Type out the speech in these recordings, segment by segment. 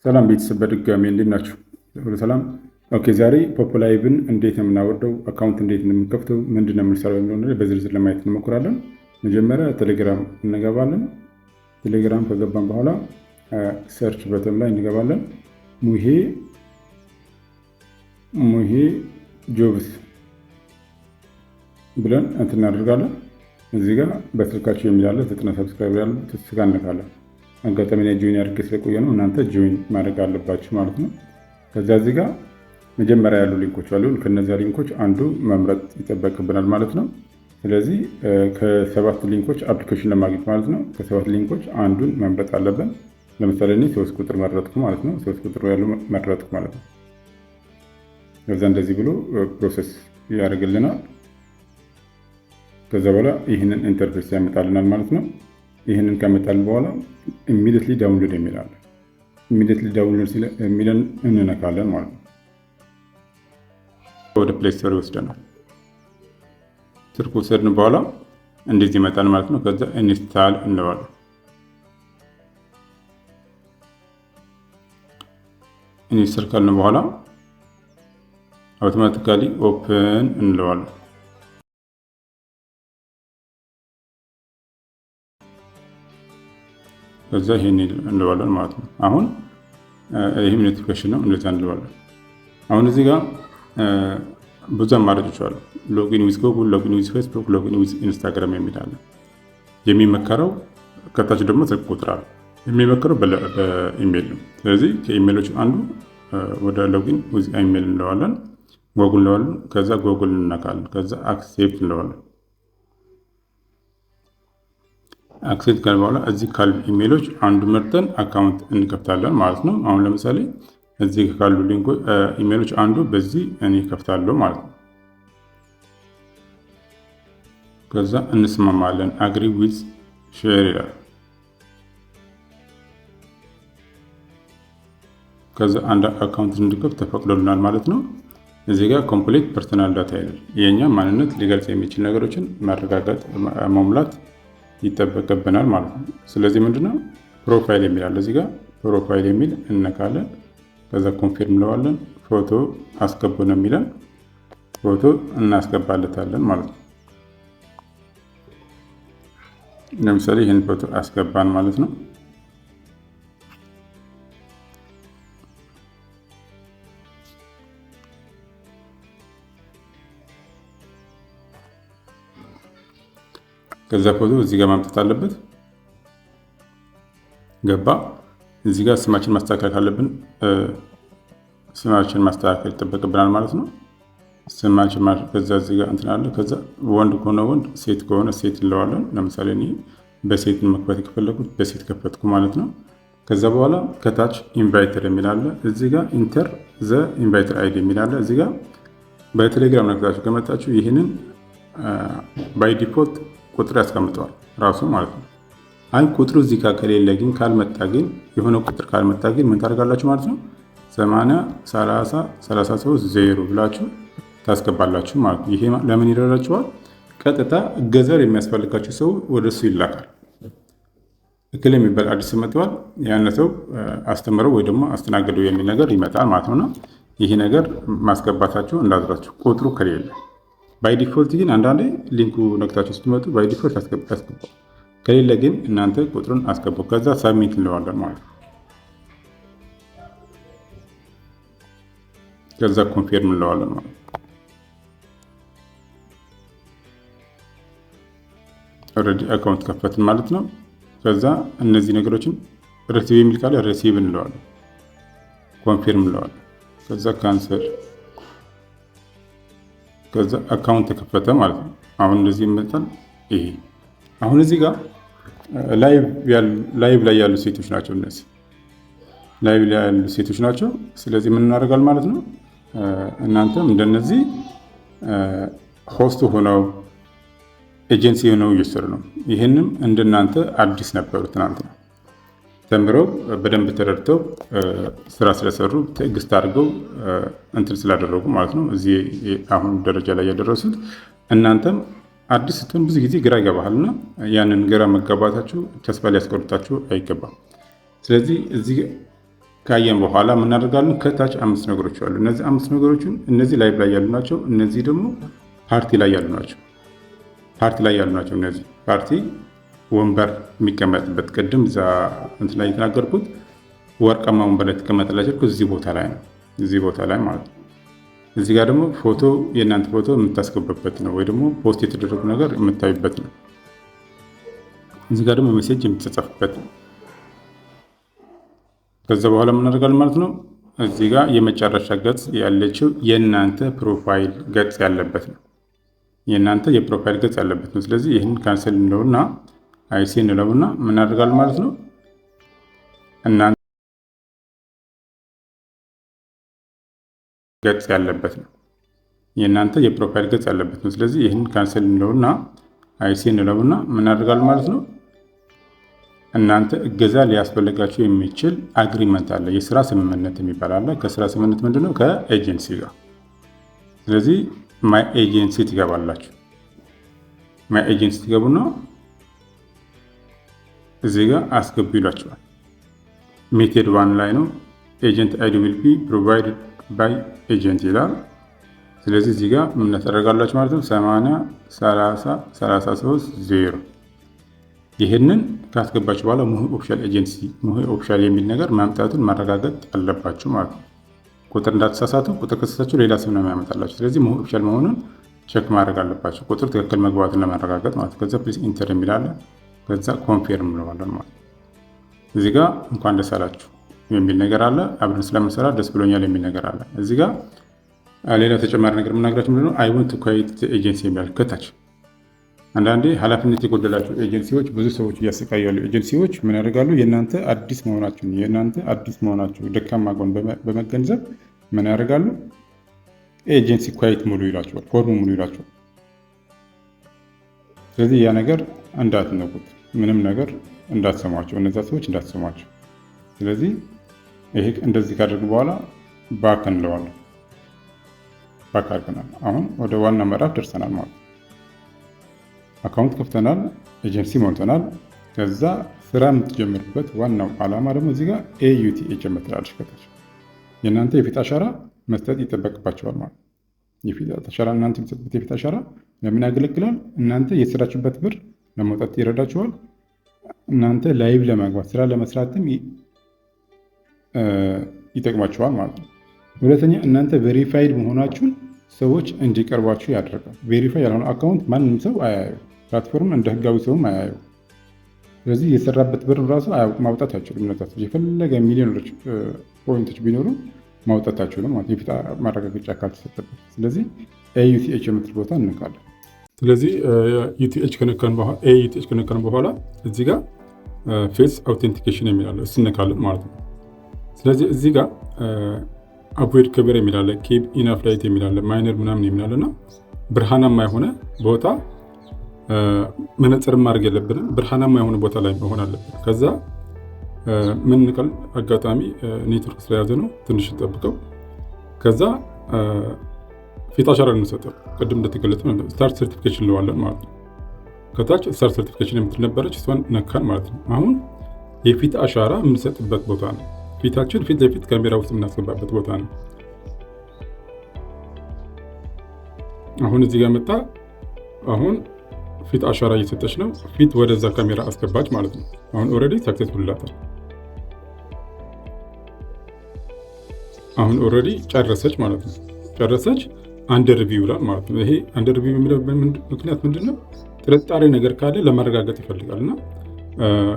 ሰላም ቤተሰብ በድጋሚ እንዴት ናችሁ? ሁሉ ሰላም። ኦኬ ዛሬ ፖፕ ላይቭን እንዴት ነው የምናወርደው፣ አካውንት እንዴት ነው የምንከፍተው፣ ምንድን ነው የምንሰራው የሚለውን ነገር በዝርዝር ለማየት እንሞክራለን። መጀመሪያ ቴሌግራም እንገባለን። ቴሌግራም ከገባን በኋላ ሰርች በተን ላይ እንገባለን። ሙሄ ጆብስ ብለን እንትን እናደርጋለን። እዚህ ጋር በስልካችሁ የሚላለ 90 ሰብስክራይበር ያለው ስጋ እንነካለን። አጋጣሚ ላይ ጆይን አድርጌ ስለቆየ ነው፣ እናንተ ጆይን ማድረግ አለባችሁ ማለት ነው። ከዛ እዚህ ጋር መጀመሪያ ያሉ ሊንኮች አሉ። ከነዚያ ሊንኮች አንዱ መምረጥ ይጠበቅብናል ማለት ነው። ስለዚህ ከ7 ሊንኮች አፕሊኬሽን ለማግኘት ማለት ነው፣ ከ7 ሊንኮች አንዱን መምረጥ አለብን። ለምሳሌ እኔ 3 ቁጥር መረጥኩ ማለት ነው። 3 ቁጥር ያለው መረጥኩ ማለት ነው። ከዛ እንደዚህ ብሎ ፕሮሰስ ያደርግልናል። ከዛ በኋላ ይህንን ኢንተርፌስ ያመጣልናል ማለት ነው። ይህንን ከመጣልን በኋላ ኢሚዲየትሊ ዳውንሎድ የሚላል ኢሚዲየትሊ ዳውንሎድ የሚለን እንነካለን ማለት ነው። ወደ ፕሌይ ስቶር ይወስደናል። ስልክ ወሰድን በኋላ እንደዚህ ይመጣል ማለት ነው። ከዛ ኢንስታል እንለዋለን። ኢንስታል ካልን በኋላ አውቶማቲካሊ ኦፕን እንለዋለን። ከዛ ይሄን እንለዋለን ማለት ነው። አሁን ይሄም ኖቲፊኬሽን ነው፣ እንደዛ እንለዋለን። አሁን እዚህ ጋር ብዙ አማራጮች አሉ። ሎጊን ዊዝ ጉግል፣ ሎጊን ዊዝ ፌስቡክ፣ ሎጊን ዊዝ ኢንስታግራም የሚል አለ። የሚመከረው ከታች ደግሞ ስልክ ቁጥር አለ። የሚመከረው በኢሜል ነው። ስለዚህ ከኢሜሎች አንዱ ወደ ሎጊን ዊዝ ኢሜል እንለዋለን፣ ጎግል እንለዋለን። ከዛ ጎግል እንነካለን። ከዛ አክሴፕት እንለዋለን። አክሴፕት ካለ በኋላ እዚህ ካሉ ኢሜሎች አንዱ መርጠን አካውንት እንከፍታለን ማለት ነው። አሁን ለምሳሌ እዚህ ካሉ ኢሜሎች አንዱ በዚህ እኔ ከፍታለሁ ማለት ነው። ከዛ እንስማማለን። አግሪ ዊዝ ሼር ይላል። ከዛ አንድ አካውንት እንድከፍት ተፈቅዶልናል ማለት ነው። እዚህ ጋር ኮምፕሌት ፐርሰናል ዳታ ይላል። የኛ ማንነት ሊገልጽ የሚችል ነገሮችን ማረጋገጥ መሙላት ይጠበቅብናል ማለት ነው። ስለዚህ ምንድነው ፕሮፋይል የሚል አለ። እዚህ ጋር ፕሮፋይል የሚል እንነካለን። ከዛ ኮንፊርም እንለዋለን። ፎቶ አስገቡ ነው የሚለን፣ ፎቶ እናስገባለታለን ማለት ነው። ለምሳሌ ይህን ፎቶ አስገባን ማለት ነው። ከዛ ፎቶ እዚህ ጋር ማምጣት አለበት። ገባ። እዚህ ጋር ስማችን ማስተካከል ካለብን ስማችን ማስተካከል ይጠበቅብናል ማለት ነው። ስማችን ከዛ እዚህ ጋር እንትን አለ። ከዛ ወንድ ከሆነ ወንድ፣ ሴት ከሆነ ሴት እንለዋለን። ለምሳሌ እኔ በሴት መክፈት የከፈለኩት በሴት ከፈትኩ ማለት ነው። ከዛ በኋላ ከታች ኢንቫይተር የሚል አለ። እዚህ ጋር ኢንተር ዘ ኢንቫይተር አይዲ የሚል አለ። እዚህ ጋር በቴሌግራም ነግታችሁ ከመጣችሁ ይህንን ባይ ዲፎልት ቁጥር ያስቀምጠዋል ራሱ ማለት ነው። አይ ቁጥሩ እዚህ ጋር ከሌለ ግን ካልመጣ ግን የሆነ ቁጥር ካልመጣ ግን ምን ታደርጋላችሁ ማለት ነው። 80 30 33 0 ብላችሁ ታስገባላችሁ ማለት ነው። ይሄ ለምን ይረዳችኋል? ቀጥታ እገዛር የሚያስፈልጋችሁ ሰው ወደ እሱ ይላካል። እክል የሚባል አዲስ መጥቷል፣ ያን ሰው አስተምረው ወይ ደግሞ አስተናገደው የሚል ነገር ይመጣል ማለት ነውና ይሄ ነገር ማስገባታችሁ እንዳትረሱ ቁጥሩ ከሌለ። ባይ ዲፎልት ግን አንዳንዴ ሊንኩ ነክታችሁ ስትመጡ ባይ ዲፎልት አስገባው፣ ከሌለ ግን እናንተ ቁጥሩን አስገቡ። ከዛ ሳብሚት እንለዋለን ማለት ነው። ከዛ ኮንፊርም እንለዋለን ማለት ነው። ኦልሬዲ አካውንት ከፈትን ማለት ነው። ከዛ እነዚህ ነገሮችን ሪሲቭ የሚል ካለ ሪሲቭ እንለዋለን፣ ኮንፊርም እንለዋለን። ከዛ ካንሰል፣ ከዛ አካውንት ተከፈተ ማለት ነው። አሁን እንደዚህ ይመጣል። ይሄ አሁን እዚህ ጋር ላይቭ ላይ ያሉ ሴቶች ናቸው። እነዚህ ላይቭ ላይ ያሉ ሴቶች ናቸው። ስለዚህ ምን እናደርጋል ማለት ነው። እናንተም እንደነዚህ ሆስት ሆነው ኤጀንሲ ሆነው እየሰሩ ነው። ይህንም እንደናንተ አዲስ ነበሩ ትናንት ነው ተምረው በደንብ ተረድተው ስራ ስለሰሩ ትዕግስት አድርገው እንትን ስላደረጉ ማለት ነው እዚህ አሁን ደረጃ ላይ ያደረሱት። እናንተም አዲስ ስትሆን ብዙ ጊዜ ግራ ይገባልና ያንን ግራ መጋባታችሁ ተስፋ ሊያስቆርጣችሁ አይገባም። ስለዚህ እዚህ ካየን በኋላ የምናደርጋለን ከታች 5 ነገሮች አሉ። እነዚህ 5 ነገሮችን እነዚህ ላይቭ ላይ ያሉ ናቸው። እነዚህ ደግሞ ፓርቲ ላይ ያሉ ናቸው። እነዚህ ፓርቲ ወንበር የሚቀመጥበት ቅድም እዛ እንትን ላይ የተናገርኩት ወርቃማ ወንበር ላይ ተቀመጠላችሁ እዚህ ቦታ ላይ ነው። እዚህ ቦታ ላይ ማለት ነው። እዚህ ጋር ደግሞ ፎቶ የእናንተ ፎቶ የምታስገቡበት ነው፣ ወይ ደግሞ ፖስት የተደረጉ ነገር የምታዩበት ነው። እዚህ ጋር ደግሞ ሜሴጅ የምትጻፍበት ነው። ከዛ በኋላ ምን እናደርጋለን ማለት ነው። እዚህ ጋር የመጨረሻ ገጽ ያለችው የእናንተ ፕሮፋይል ገጽ ያለበት ነው። የእናንተ የፕሮፋይል ገጽ ያለበት ነው። ስለዚህ ይህንን ካንሰል እንለውና አይሲ እንለውና ምን እናደርጋለን ማለት ነው። እናንተ ገጽ ያለበት ነው። የእናንተ የፕሮፋይል ገጽ ያለበት ነው። ስለዚህ ይህንን ካንሰል እንለውና አይሲ እንለውና ምን እናደርጋለን ማለት ነው። እናንተ እገዛ ሊያስፈልጋቸው የሚችል አግሪመንት አለ፣ የስራ ስምምነት የሚባል አለ። ከስራ ስምምነት ምንድነው? ከኤጀንሲ ጋር። ስለዚህ ማይ ኤጀንሲ ትገባላችሁ። ማይ ኤጀንሲ ትገቡና እዚህ ጋር አስገቡ ይሏቸዋል። ሜቴድ ዋን ላይ ነው። ኤጀንት አይዲ ዊል ቢ ፕሮቫይድድ ባይ ኤጀንት ይላል። ስለዚህ እዚህ ጋር ምን ታደርጋላችሁ ማለት ነው 80 30 33 0 ይህንን ካስገባችሁ በኋላ ሙሄ ኦፊሻል ኤጀንሲ ሙሄ ኦፊሻል የሚል ነገር ማምጣቱን ማረጋገጥ አለባችሁ ማለት ነው። ቁጥር እንዳትሳሳቱ። ቁጥር ከሳሳችሁ ሌላ ስም ነው የሚያመጣላችሁ። ስለዚህ ሙሄ ኦፊሻል መሆኑን ቼክ ማድረግ አለባችሁ። ቁጥር ትክክል መግባቱን ለማረጋገጥ ማለት ነው። ከዛ ፕሊዝ ኢንተር የሚላለ ከዛ ኮንፊርም እንለዋለን ማለት ነው። እዚህ ጋር እንኳን ደስ አላችሁ የሚል ነገር አለ። አብረን ስለምንሰራ ደስ ብሎኛል የሚል ነገር አለ። እዚህ ጋር ሌላ ተጨማሪ ነገር የምናገራችሁ ምንድነው አይ ዋንት ቱ ኩዊት ኤጀንሲ የሚል ከታች። አንዳንዴ ኃላፊነት የጎደላቸው ኤጀንሲዎች ብዙ ሰዎች እያሰቃዩ ያሉ ኤጀንሲዎች ምን ያደርጋሉ? የእናንተ አዲስ መሆናችሁ ደካማ ጎን በመገንዘብ ምን ያደርጋሉ? ኤጀንሲ ኩዊት ሙሉ ይላቸዋል፣ ፎርሙ ሙሉ ይላቸዋል። ስለዚህ ያ ነገር እንዳትነቁት፣ ምንም ነገር እንዳትሰሟቸው፣ እነዛ ሰዎች እንዳትሰሟቸው። ስለዚህ ይሄ እንደዚህ ካደረግን በኋላ ባክ እንለዋለን። ባክ አድርገናል። አሁን ወደ ዋና ምዕራፍ ደርሰናል ማለት ነው። አካውንት ከፍተናል፣ ኤጀንሲ ሞልተናል። ከዛ ስራ የምትጀምሩበት ዋናው ዓላማ ደግሞ እዚህ ጋር ኤዩቲኤች የምትላለች ከታች የእናንተ የፊት አሻራ መስጠት ይጠበቅባቸዋል ማለት ነው። የፊት አሻራ እናንተ የምትሰጡበት የፊት አሻራ ለምን ያገለግላል? እናንተ የሰራችሁበት ብር ለመውጣት ይረዳችኋል። እናንተ ላይቭ ለማግባት ስራ ለመስራትም ይጠቅማችኋል ማለት ነው። ሁለተኛ እናንተ ቬሪፋይድ መሆናችሁን ሰዎች እንዲቀርቧችሁ ያደርጋል። ቬሪፋይ ያልሆነ አካውንት ማንም ሰው አያዩ፣ ፕላትፎርም እንደ ህጋዊ ሰውም አያዩ። ስለዚህ የሰራበት ብር ራሱ ማውጣት አይችሉም። እነዛ የፈለገ ሚሊዮኖች ፖይንቶች ቢኖሩ ማውጣት አይችሉም ማለት የፊት ማረጋገጫ ካልተሰጠበት። ስለዚህ ኤዩቲኤች የምትል ቦታ እንነካለን። ስለዚህ ዩቲኤች ከነካን በኋላ እዚህ ጋር ፌስ አውቴንቲኬሽን የሚላለ እሱ እንነካለን ማለት ነው። ስለዚህ እዚህ ጋር አቮይድ ከቨር የሚላለ ኬፕ ኢናፍ ላይት የሚላለ ማይነር ምናምን የሚላለ እና ብርሃናማ የሆነ ቦታ መነጽር ማድረግ የለብንም። ብርሃናማ የሆነ ቦታ ላይ መሆን አለብን። ከዛ ምን እንቃል አጋጣሚ ኔትወርክ ስለያዘ ነው ትንሽ ጠብቀው። ከዛ ፊት አሻራ እንሰጠው። ቅድም እንደተገለጸ ስታርት ሰርቲፊኬሽን እንለዋለን ማለት ነው። ከታች ስታርት ሰርቲፊኬሽን የምትነበረች እሷን ነካን ማለት ነው። አሁን የፊት አሻራ የምንሰጥበት ቦታ ነው። ፊታችን ፊት ለፊት ካሜራ ውስጥ የምናስገባበት ቦታ ነው። አሁን እዚህ ጋር መጣ። አሁን ፊት አሻራ እየሰጠች ነው። ፊት ወደዛ ካሜራ አስገባች ማለት ነው። አሁን ኦልሬዲ ሰክሰስፉል ላታል። አሁን ኦልሬዲ ጨረሰች ማለት ነው። ጨረሰች አንደር ሪቪው ይላል ማለት ነው። ይሄ አንደር ሪቪው የሚለው ምክንያት ምንድነው? ጥርጣሬ ነገር ካለ ለማረጋገጥ ይፈልጋል እና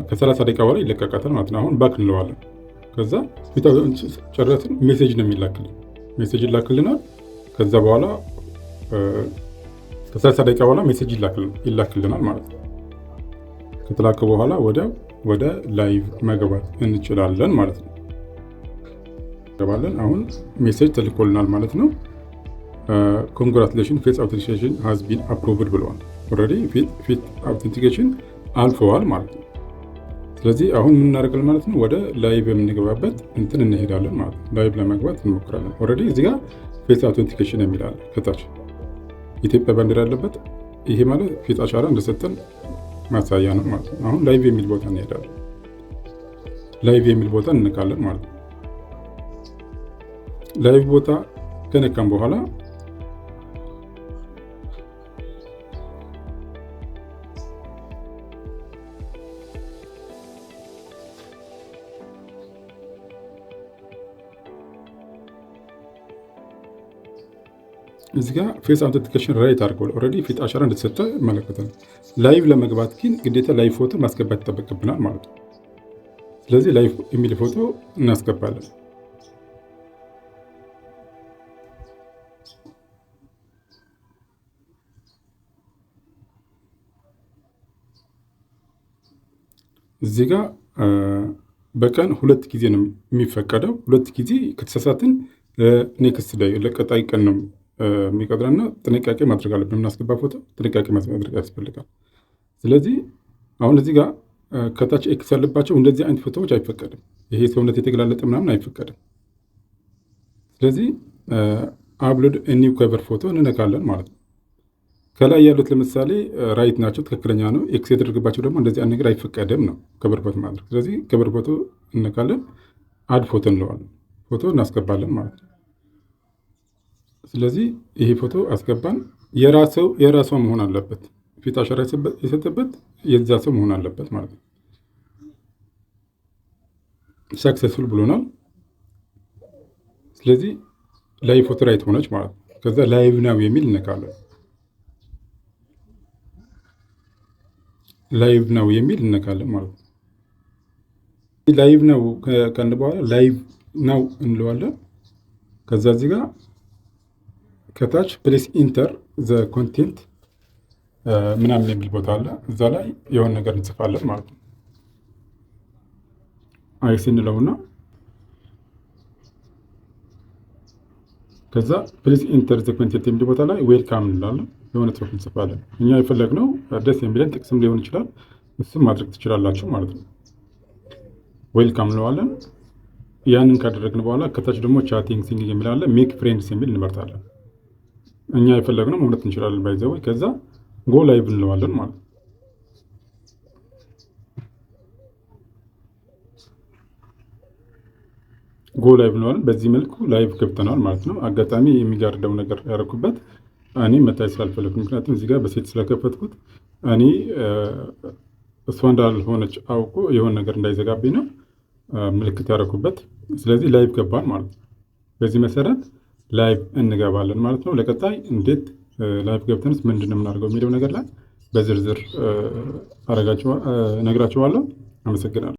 ከ30 ደቂቃ በኋላ ይለቀቃታል ማለት ነው። አሁን ባክ እንለዋለን። ከዛ ፊታውን ጨረስን። ሜሴጅ ነው የሚላክልን። ሜሴጅ ይላክልናል። ከዛ በኋላ ከ30 ደቂቃ በኋላ ሜሴጅ ይላክልናል ማለት ነው። ከተላከ በኋላ ወደ ላይቭ መግባት እንችላለን ማለት ነው። ገባለን። አሁን ሜሴጅ ተልኮልናል ማለት ነው። ኮንግራቹሌሽን ፌስ አውተንቲኬሽን ሃዝ ቢን አፕሩቭድ ብለዋል። ኦልሬዲ ፌስ አውተንቲኬሽን አልፈዋል ማለት ነው። ስለዚህ አሁን ምን እናደርጋለን ማለት ነው? ወደ ላይቭ የምንገባበት እንትን እንሄዳለን ማለት ነው። ላይቭ ለመግባት እንሞክራለን። ኦልሬዲ እዚህ ጋር ፌስ አውተንቲኬሽን የሚላል ከታች ኢትዮጵያ ባንዲራ ያለበት ይሄ ማለት ፊት አሻራ እንደሰጠን ማሳያ ነው ማለት ነው። አሁን ላይቭ የሚል ቦታ እንሄዳለን። ላይቭ የሚል ቦታ እንነካለን ማለት ነው። ላይቭ ቦታ ከነካም በኋላ እዚህ ጋር ፌስ አውተንቲኬሽን ራይት አድርገዋል። ኦልሬዲ ፊት አሻራ እንደተሰጠ ይመለከታል። ላይቭ ለመግባት ግን ግዴታ ላይቭ ፎቶ ማስገባት ይጠበቅብናል ማለት ነው። ስለዚህ ላይቭ የሚል ፎቶ እናስገባለን። እዚህ ጋር በቀን 2 ጊዜ ነው የሚፈቀደው። 2 ጊዜ ከተሳሳትን ኔክስት ዳይ ለቀጣይ ቀን ነው የሚቀጥረና ጥንቃቄ ማድረግ አለብን። የምናስገባ ፎቶ ጥንቃቄ ማድረግ ያስፈልጋል። ስለዚህ አሁን እዚህ ጋር ከታች ኤክስ ያለባቸው እንደዚህ አይነት ፎቶዎች አይፈቀድም። ይሄ ሰውነት የተገላለጠ ምናምን አይፈቀድም። ስለዚህ አፕሎድ ኒው ከቨር ፎቶ እንነካለን ማለት ነው። ከላይ ያሉት ለምሳሌ ራይት ናቸው፣ ትክክለኛ ነው። ኤክስ የተደረገባቸው ደግሞ እንደዚህ አይነት ነገር አይፈቀድም ነው ከቨር ፎቶ ማድረግ። ስለዚህ ከቨር ፎቶ እንነካለን፣ አድ ፎቶ እንለዋለን። ፎቶ እናስገባለን ማለት ነው። ስለዚህ ይሄ ፎቶ አስገባን። የራሷ መሆን አለበት። ፊት አሻራ የሰጠበት የዛ ሰው መሆን አለበት ማለት ነው። ሰክሰስፉል ብሎናል። ስለዚህ ላይቭ ፎቶ ራይት ሆነች ማለት ነው። ከዛ ላይቭ ነው የሚል እነካለን። ላይቭ ነው የሚል እነካለን ማለት ነው። ላይቭ ነው ከአንድ በኋላ ላይቭ ነው እንለዋለን። ከዛ እዚህ ጋር ከታች ፕሌስ ኢንተር ዘ ኮንቴንት ምናምን የሚል ቦታ አለ። እዛ ላይ የሆነ ነገር እንጽፋለን ማለት ነው። አይስ እንለውና ከዛ ፕሊዝ ኢንተር ዘ ኮንቴንት የሚል ቦታ ላይ ዌልካም እንላለን። የሆነ ጽሑፍ እንጽፋለን። እኛ የፈለግነው ደስ የሚለን ጥቅስም ሊሆን ይችላል። እሱም ማድረግ ትችላላችሁ ማለት ነው። ዌልካም እንለዋለን። ያንን ካደረግን በኋላ ከታች ደግሞ ቻቲንግ ሲንግ የሚል አለ። ሜክ ፍሬንድስ የሚል እንመርጣለን። እኛ የፈለግነው መምረጥ እንችላለን። ባይዘው ከዛ ጎ ላይቭ እንለዋለን ማለት ነው። ጎ ላይቭ እንለዋለን። በዚህ መልኩ ላይቭ ገብተናል ማለት ነው። አጋጣሚ የሚጋርደው ነገር ያደረኩበት እኔ መታየት ስላልፈለግኩ፣ ምክንያቱም እዚህ ጋር በሴት ስለከፈትኩት እኔ እሷ እንዳልሆነች አውቆ የሆነ ነገር እንዳይዘጋብኝ ነው ምልክት ያደረኩበት። ስለዚህ ላይቭ ገባን ማለት ነው። በዚህ መሰረት ላይቭ እንገባለን ማለት ነው። ለቀጣይ እንዴት ላይቭ ገብተንስ ምንድን ነው የምናደርገው የሚለው ነገር ላይ በዝርዝር ነግራችኋለሁ። አመሰግናለሁ።